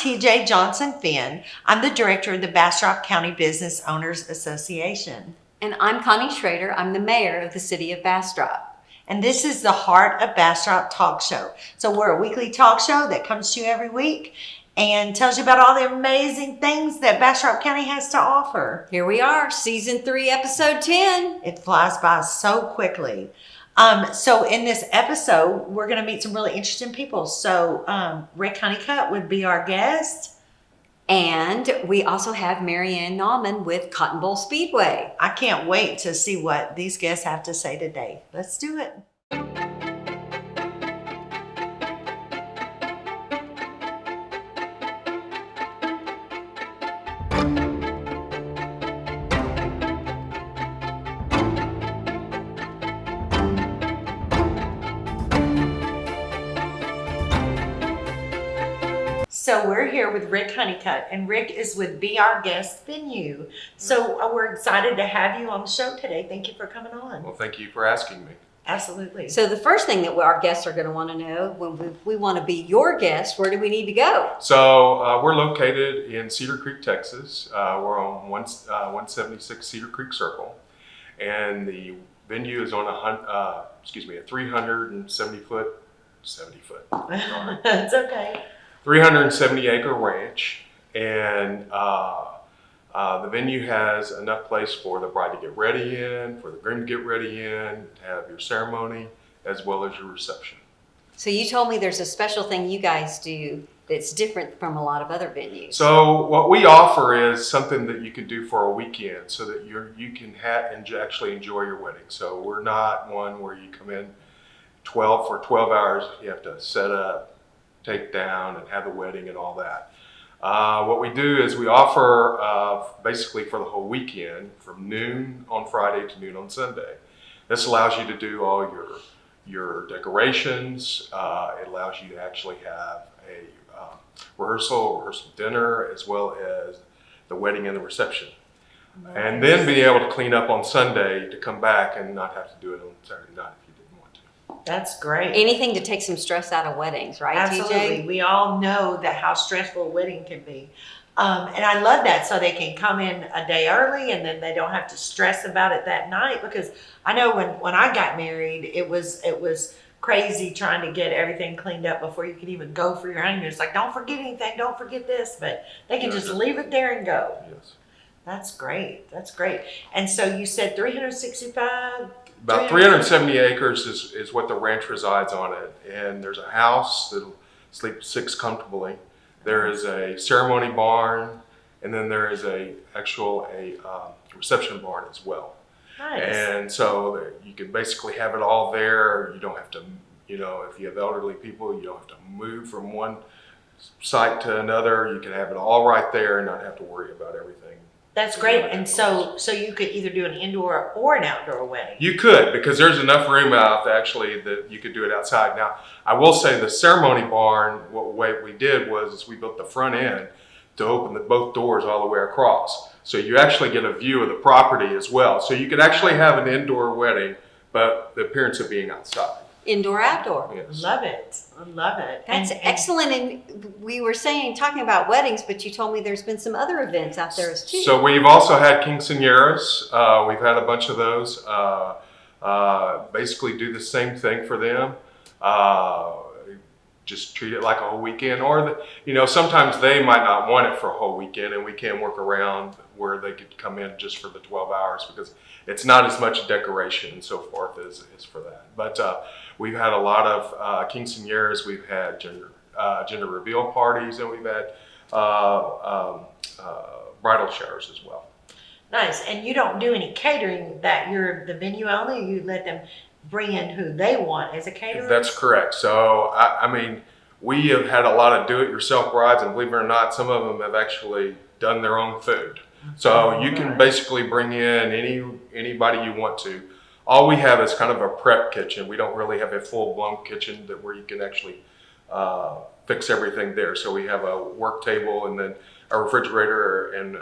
TJ Johnson-Finn. I'm the director of the Bastrop County Business Owners Association. And I'm Connie Schrader. I'm the mayor of the city of Bastrop. And this is the Heart of Bastrop talk show. So we're a weekly talk show that comes to you every week and tells you about all the amazing things that Bastrop County has to offer. Here we are, season 3, episode 10. It flies by so quickly. So in this episode, we're going to meet some really interesting people. So Rick Honeycutt would be our guest. And we also have Mary Ann Naumann with Cotton Bowl Speedway. I can't wait to see what these guests have to say today. Let's do it. So we're here with Rick Honeycutt, and Rick is with Be Our Guest Venue. So we're excited to have you on the show today. Thank you for coming on. Well, thank you for asking me. Absolutely. So the first thing that our guests are going to want to know, when we want to be your guest, where do we need to go? So we're located in Cedar Creek, Texas. We're on 176 Cedar Creek Circle, and the venue is on a 370 foot. That's okay. 370 acre ranch, and the venue has enough place for the bride to get ready in, for the groom to get ready in, to have your ceremony, as well as your reception. So you told me there's a special thing you guys do that's different from a lot of other venues. So what we offer is something that you can do for a weekend so that you can actually enjoy your wedding. So we're not one where you come in 12 hours, you have to set up, take down, and have the wedding and all that. What we do is we offer basically for the whole weekend from noon on Friday to noon on Sunday. This allows you to do all your decorations. It allows you to actually have a rehearsal dinner, as well as the wedding and the reception. Nice. And then be able to clean up on Sunday to come back and not have to do it on Saturday night if you didn't want to. That's great. Anything to take some stress out of weddings, right, Absolutely. TJ? We all know that how stressful a wedding can be. And I love that, so they can come in a day early and then they don't have to stress about it that night, because I know when I got married, it was crazy trying to get everything cleaned up before you could even go for your honeymoon. It's like, don't forget anything, don't forget this, but they can just leave it there and go. Yes. That's great. That's great. And so you said 365? About 370 acres is what the ranch resides on it. And there's a house that'll sleep 6 comfortably. There is a ceremony barn, and then there is a reception barn as well. Nice. And so you can basically have it all there. You don't have to, if you have elderly people, you don't have to move from one site to another. You can have it all right there and not have to worry about everything. That's great. And so you could either do an indoor or an outdoor wedding. You could, because there's enough room out actually that you could do it outside. Now, I will say the ceremony barn, what we did was we built the front end to open both doors all the way across. So you actually get a view of the property as well. So you could actually have an indoor wedding, but the appearance of being outside. Indoor, outdoor. Yes. Love it. I love it. That's excellent. And we were talking about weddings, but you told me there's been some other events out there too. So we've also had quinceañeras. We've had a bunch of those. Basically do the same thing for them. Just treat it like a whole weekend, or sometimes they might not want it for a whole weekend, and we can work around where they could come in just for the 12 hours, because it's not as much decoration and so forth as for that. But we've had a lot of quinceañeras, we've had gender reveal parties, and we've had bridal showers as well. Nice. And you don't do any catering, that you're the venue only, you let them bring in who they want as a caterer? That's correct. So, we have had a lot of do-it-yourself brides, and believe it or not, some of them have actually done their own food. So you can basically bring in anybody you want to. All we have is kind of a prep kitchen. We don't really have a full-blown kitchen where you can actually fix everything there. So we have a work table and then a refrigerator and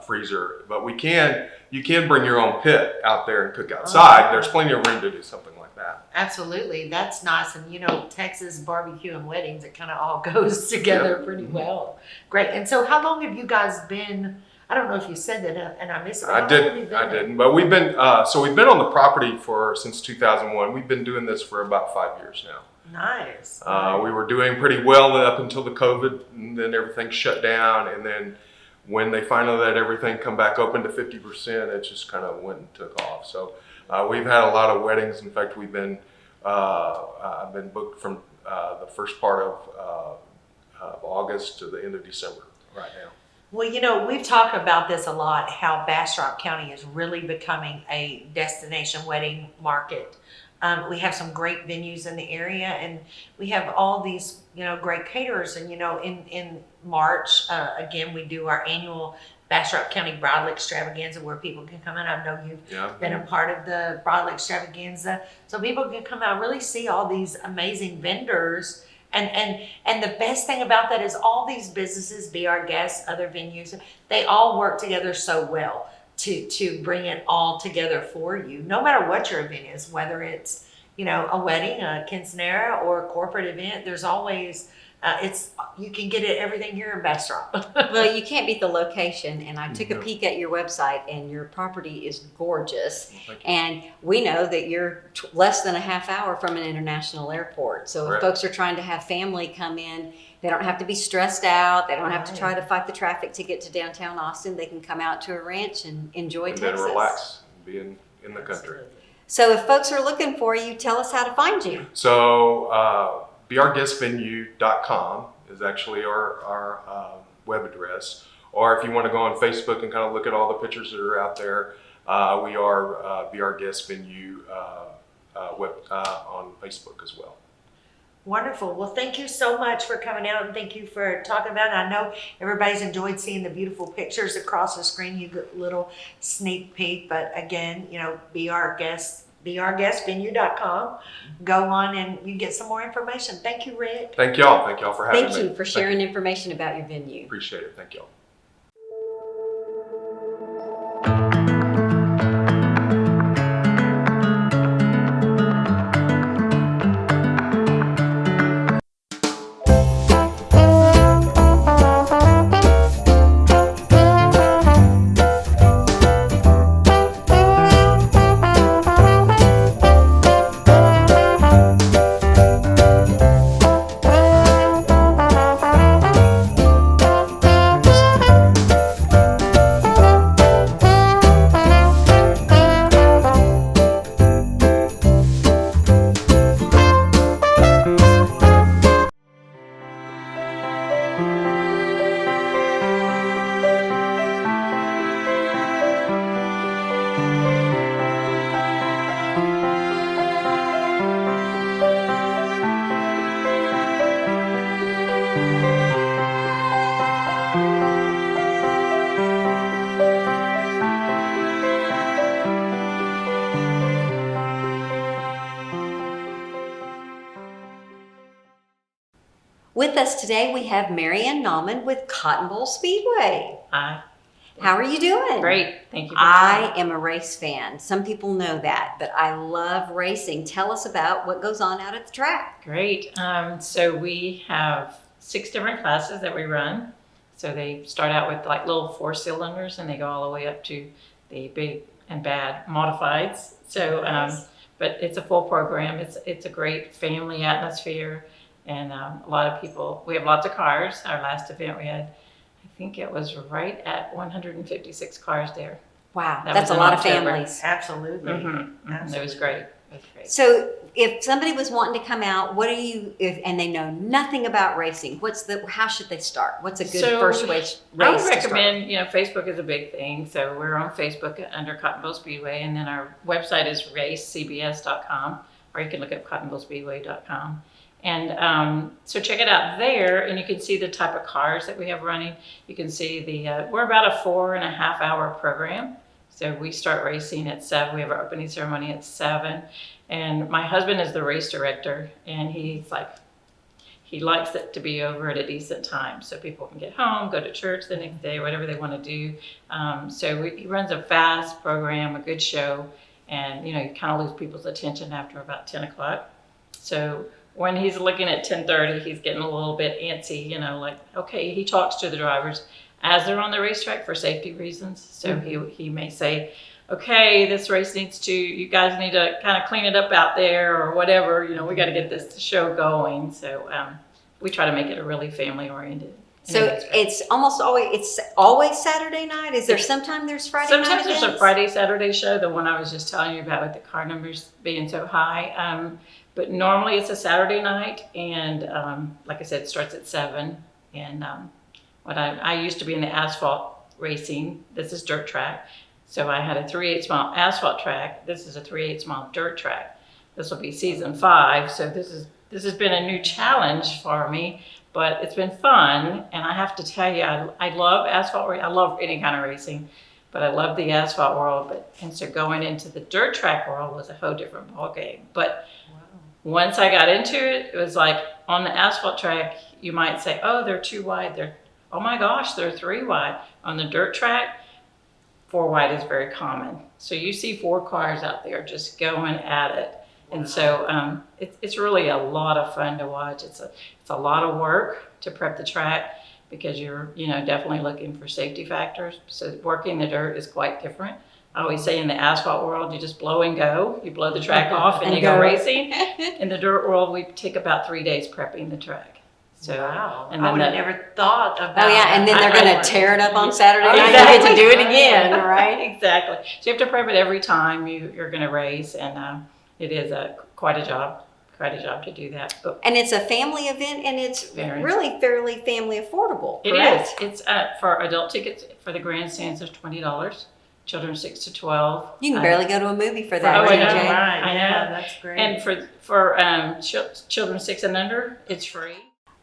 freezer, but you can bring your own pit out there and cook outside. There's plenty of room to do something like that. Absolutely, that's nice. And Texas barbecue and weddings, it kind of all goes together pretty well. Great. And so, how long have you guys been? I don't know if you said that, and I missed it. I didn't. But we've been we've been on the property since 2001. We've been doing this for about 5 years now. Nice. We were doing pretty well up until the COVID, and then everything shut down. And then when they finally let everything come back open to 50%, it just kind of went and took off. So we've had a lot of weddings. In fact, I've been booked from the first part of August to the end of December right now. Well, we've talked about this a lot, how Bastrop County is really becoming a destination wedding market. We have some great venues in the area, and we have all these, great caterers. And, in March, again, we do our annual Bastrop County Bridal Extravaganza where people can come in. I know you've been a part of the Bridal Extravaganza. So people can come out and really see all these amazing vendors. And the best thing about that is all these businesses, Be Our Guests, other venues, they all work together so well to bring it all together for you, no matter what your event is, whether it's, a wedding, a quinceanera, or a corporate event. There's always, you can get everything here in Bastrop. Well, you can't beat the location, and I took a peek at your website, and your property is gorgeous. And we know that you're less than a half hour from an international airport. So if folks are trying to have family come in, they don't have to be stressed out. They don't have to try to fight the traffic to get to downtown Austin. They can come out to a ranch and enjoy Texas. And then relax, be in the country. So if folks are looking for you, tell us how to find you. So beourguestvenue.com is actually our web address. Or if you want to go on Facebook and kind of look at all the pictures that are out there, we are Be Our Guest Venue on Facebook as well. Wonderful. Well, thank you so much for coming out, and thank you for talking about it. I know everybody's enjoyed seeing the beautiful pictures across the screen. You get a little sneak peek, but again, Be Our Guest, beourguestvenue.com. Go on and you get some more information. Thank you, Rick. Thank y'all. Thank y'all for having me. Thank you for sharing information about your venue. Appreciate it. Thank y'all. With us today, we have Mary Ann Naumann with Cotton Bowl Speedway. Hi. How are you doing? Great. Thank you. I am a race fan. Some people know that, but I love racing. Tell us about what goes on out at the track. Great. So we have 6 different classes that we run. So they start out with like little 4-cylinders, and they go all the way up to the big and bad modifieds. So, but it's a full program. It's a great family atmosphere, and a lot of people. We have lots of cars. Our last event we had, I think it was right at 156 cars there. Wow, That that's was a in lot of October. families. Absolutely. It was great. It was great. So if somebody was wanting to come out, and they know nothing about racing, how should they start? What's a good first race I would to start? recommend, Facebook is a big thing. So we're on Facebook under Cotton Bowl Speedway, and then our website is racecbs.com, or you can look up cottonbowlspeedway.com. And so check it out there, and you can see the type of cars that we have running. You can see we're about a 4.5 hour program. So we start racing at 7. We have our opening ceremony at 7. And my husband is the race director, and he he likes it to be over at a decent time so people can get home, go to church the next day, whatever they want to do. He runs a fast program, a good show, and you kind of lose people's attention after about 10 o'clock. So when he's looking at 10:30, he's getting a little bit antsy, like, okay, he talks to the drivers as they're on the racetrack for safety reasons. So he may say, okay, this race you guys need to kind of clean it up out there or whatever, we got to get this show going. So we try to make it a really family oriented. So it's always Saturday night? Is there sometime there's Friday night Sometimes there's events? a Friday, Saturday show, the one I was just telling you about with the car numbers being so high. But normally it's a Saturday night, and like I said, it starts at 7. And I used to be in the asphalt racing. This is dirt track. So I had a 3/8 mile asphalt track. This is a 3/8 mile dirt track. This will be season 5. So this has been a new challenge for me, but it's been fun. And I have to tell you, I love asphalt racing. I love any kind of racing, but I love the asphalt world. And so going into the dirt track world was a whole different ballgame. But once I got into it, it was like on the asphalt track, you might say, oh, they're too wide. Oh my gosh, they're 3 wide. On the dirt track, 4 wide is very common. So you see 4 cars out there just going at it. And so it's really a lot of fun to watch. It's a lot of work to prep the track because you're definitely looking for safety factors. So working the dirt is quite different. I always say in the asphalt world, you just blow and go. You blow the track off and you go racing. In the dirt world, we take about 3 days prepping the track. So, wow. And I then would have never thought about Oh yeah, and then they're going to tear it up on Saturday night. Exactly. You get to do it again, right? Exactly. So you have to prep it every time you're going to race, and it is quite a job to do that. But And it's a family event, and it's Very. really fairly family affordable. it correct? is. It's for adult tickets for the grandstands. There's $20. Children 6 to 12. You can barely go to a movie for that, Oh, I know, TJ. Right, I yeah, know. that's great. And for children 6 and under, it's free.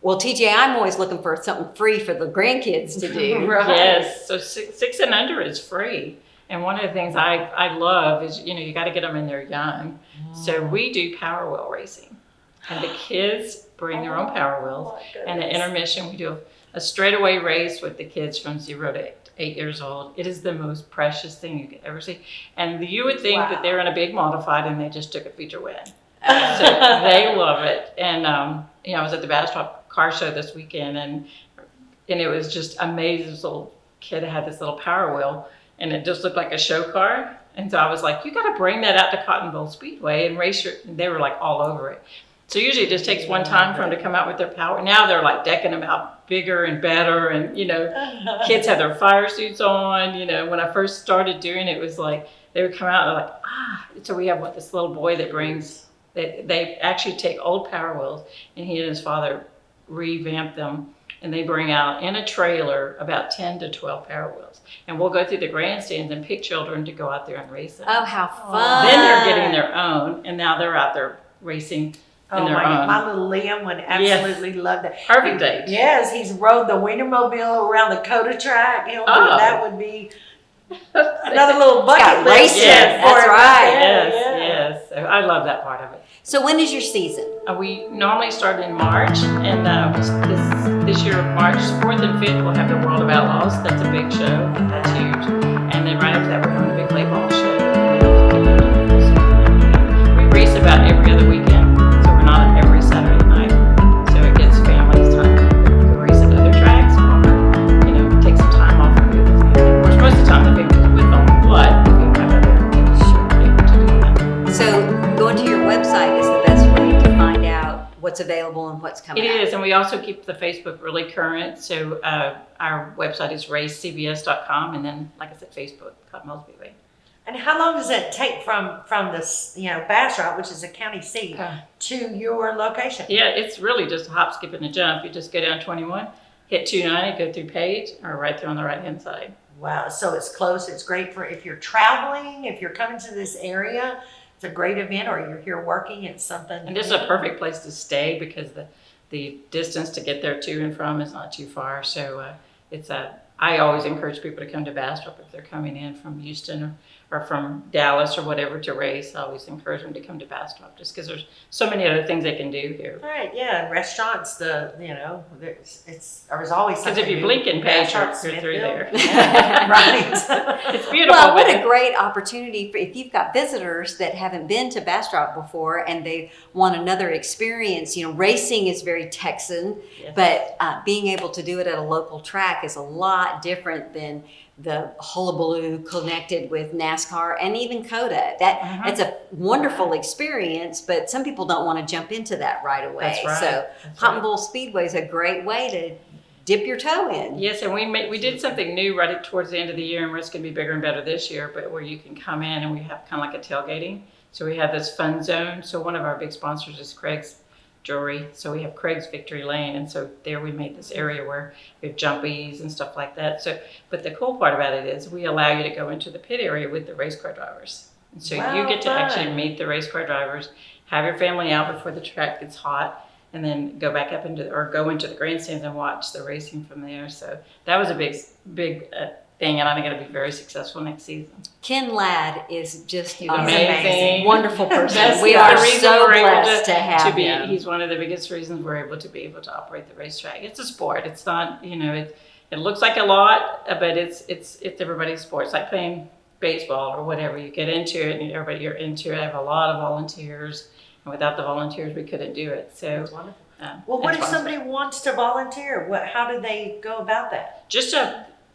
Well, TJ, I'm always looking for something free for the grandkids to do. Right. Yes, so 6 and under is free. And one of the things I love is, you got to get them in there young. So we do Power Wheel racing. And the kids bring their own Power Wheels. And at intermission, we do a straightaway race with the kids from 0 to 8 years old. It is the most precious thing you could ever see. And you would think that they're in a big modified and they just took a feature win. So they love it. And, I was at the Bastrop car show this weekend, and it was just amazing. This little kid had this little Power Wheel, and it just looked like a show car. And so I was like, you got to bring that out to Cotton Bowl Speedway and race and they were like all over it. So usually it just takes one time for them to come out with their power. Now they're like decking them out bigger and better, and kids have their fire suits on. When I first started doing it, it was like they would come out and they're like, So we have this little boy that brings. They actually take old Power Wheels, and he and his father revamp them, and they bring out in a trailer about 10 to 12 Power Wheels. And we'll go through the grandstands and pick children to go out there and race them. Oh, how fun. Then they're getting their own, and now they're out there racing in their own. My little Liam would absolutely love that. Perfect age. Yes, he's rode the Wienermobile around the Coda track. That would be another little bucket Got list. racing. for That's him right. there, Yes. So I love that part of it. So when is your season? We normally start in March, and this year, March 4th and 5th, we'll have the World of Outlaws. That's a big show. That's huge. And then right after that, we're having a big play ball show. We race about every other weekend, so we're not every Saturday night. So it gives families time to go race at other tracks, or take some time off and be with family. Of course, most of the time the family's with them, but we have other able to do that. So going to your website is the best way to find out what's available and what's coming It out. is, and we also keep the Facebook really current. So our website is racecbs.com, and then, like I said, Facebook, Cotton Bowl Speedway. And how long does it take from this, Bastrop, which is a county seat, to your location? Yeah, it's really just a hop, skip, and a jump. You just go down 21, hit 290, go through Paige, or right there on the right-hand side. Wow, so it's close. It's great for if you're traveling, if you're coming to this area. It's a great event, or you're here working. It's something. And this is a perfect place to stay because the distance to get there to and from is not too far. So I always encourage people to come to Bastrop if they're coming in from Houston are from Dallas or whatever to race, I always encourage them to come to Bastrop just because there's so many other things they can do here. Right, yeah, and restaurants, there's always something. Because if you blink and Paige, you're through Smithfield. there. Right. It's beautiful. Well, what but a great opportunity for if you've got visitors that haven't been to Bastrop before and they want another experience. You know, racing is very Texan, Yes. but being able to do it at a local track is a lot different than the hullabaloo connected with NASCAR and even COTA. That's a wonderful experience, but some people don't want to jump into that right away. That's right. So That's Cotton right. Bowl Speedway is a great way to dip your toe in. Yes, and we did something new right towards the end of the year, and it's going to be bigger and better this year, but where you can come in and we have kind of like a tailgating. So we have this fun zone. So one of our big sponsors is Craig's Jewelry. So we have Craig's Victory Lane, and so there we made this area where we have jumpies and stuff like that. So, but the cool part about it is we allow you to go into the pit area with the race car drivers. And so Wow, you get to fun. actually meet the race car drivers, have your family out before the track gets hot, and then go back up go into the grandstands and watch the racing from there. So that was a big thing, and I think it'll be very successful next season. Ken Ladd is just He's an amazing. wonderful person. That's We the are reason so we're able blessed to have him. He's one of the biggest reasons we're able to operate the racetrack. It's a sport. It's not, it looks like a lot, but it's everybody's sport. It's like playing baseball or whatever. You get into it and you're into it. I have a lot of volunteers, and without the volunteers, we couldn't do it. So, That's wonderful. Well, what if somebody wants to volunteer? How do they go about that?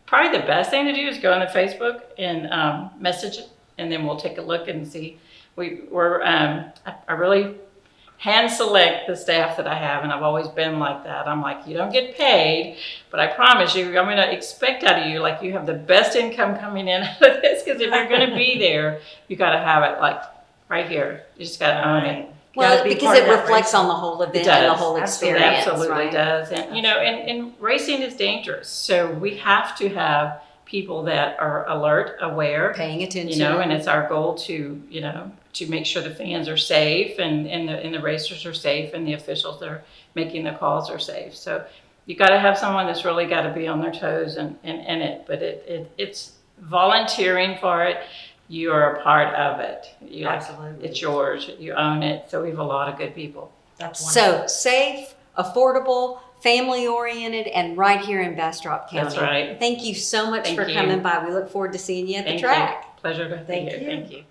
Probably the best thing to do is go on the Facebook and message it, and then we'll take a look and see. I really hand select the staff that I have, and I've always been like that. I'm like, you don't get paid, but I promise you, I'm going to expect out of you like you have the best income coming in out of this, because if you're going to be there, you got to have it like right here. You just got to own it. Well, Gotta be because part it of that reflects racing. on the whole event It and the does. whole It experience. absolutely right? does. And, and racing is dangerous. So we have to have people that are alert, aware, Paying attention. and it's our goal to, to make sure the fans are safe and the racers are safe and the officials that are making the calls are safe. So you got to have someone that's really got to be on their toes and in it. But it's volunteering for it. You are a part of it. Absolutely. It's yours. You own it. So we have a lot of good people. That's wonderful. So safe, affordable, family-oriented, and right here in Bastrop County. That's right. Thank you so much Thank for you. coming by. We look forward to seeing you at the Thank track. you. Pleasure to be Thank here. you. Thank you.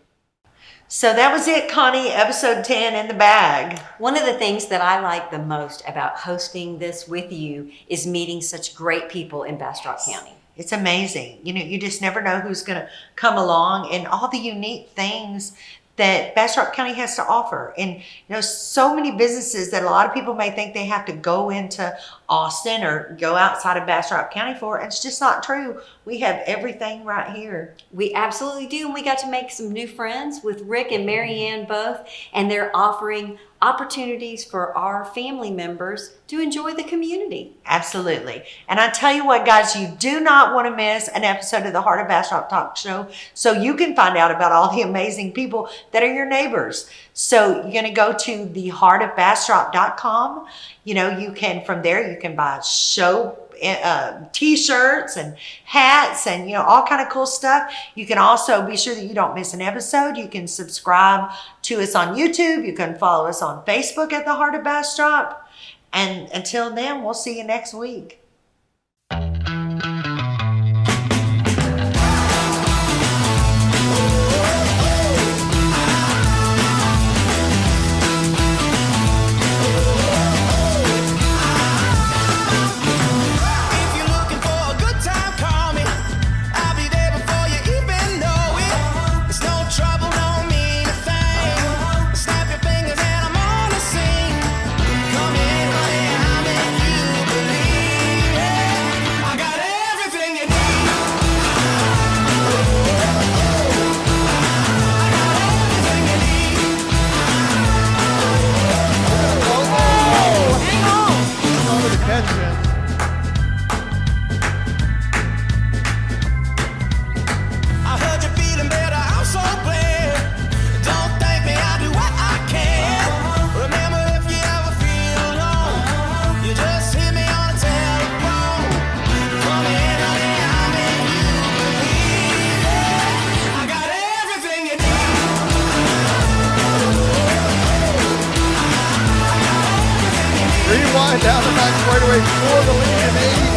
So that was it, Connie. Episode 10 in the bag. One of the things that I like the most about hosting this with you is meeting such great people in Bastrop County. It's amazing. You just never know who's going to come along and all the unique things that Bastrop County has to offer. And, so many businesses that a lot of people may think they have to go into Austin or go outside of Bastrop County for. And it's just not true. We have everything right here. We absolutely do. And we got to make some new friends with Rick and Mary Ann both. And they're offering opportunities for our family members to enjoy the community. Absolutely. And I tell you what, guys, you do not want to miss an episode of the Heart of Bastrop Talk Show, so you can find out about all the amazing people that are your neighbors. So you're going to go to theheartofbastrop.com. You can, from there, you can buy show t-shirts and hats and all kind of cool stuff. You can also be sure that you don't miss an episode. You can subscribe to us on YouTube. You can follow us on Facebook at the Heart of Bastrop. And until then, we'll see you next week. Come in, honey, I make you believe. down the back straightaway for the lead in